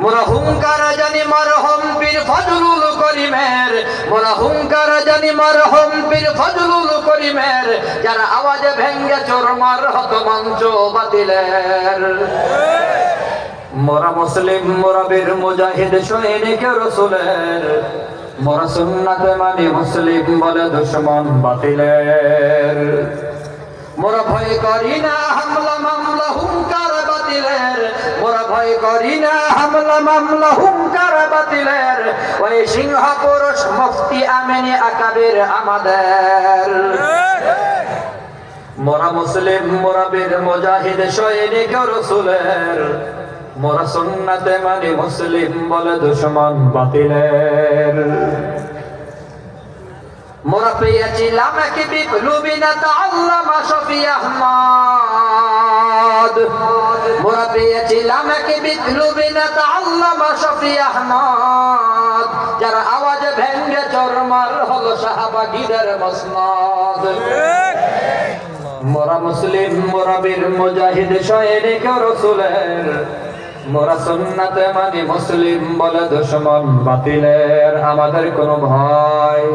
মোরা হুঙ্কার জানি মরহম পীর ফজলুল করিমের, মোরা হুঙ্কার জানি মরহম পীর ফজলুল করিমের, যারা আওয়াজে ভেঙ্গে চোরমার হত মঞ্চ বাতিলের। মোরা মুসলিম, মোরা বীর মুজাহিদ সৈনিক রসুলের, মোরা সুন্নাতে মানি মুসলিম বলে দুশমন বাতিলের। মোরা ভয় করি না হামলা মামলা হুঙ্কার বাতিলের, মোরা ভয় করি না হামলা মামলা হুঙ্কার বাতিলের। ওই সিংহ পুরুষ মুফতি আমিনী আকাবির আমাদের। মোরা মুসলিম, মোরা বীর মুজাহিদ সৈনিক রসুলের, মোরা সুন্নাতে মানি মুসলিম বলে দুশমন বাতিলের। মোরা পেয়েছিলাম এক বিপ্লবী নেতা আল্লামা শফি আহমদ, মোরা পেয়েছিলাম এক বিপ্লবী নেতা আল্লামা শফি আহমদ, যার আওয়াজে ভেঙ্গে চরমার হলো শাহবাগীদের মসনদ। মোরা মুসলিম, মোরা বীর মুজাহিদ সৈনিক রসুলের, মোরা সুন্নাতে মানি মুসলিম বলে দুশমন বাতিলের। আমাদের কোনো ভয়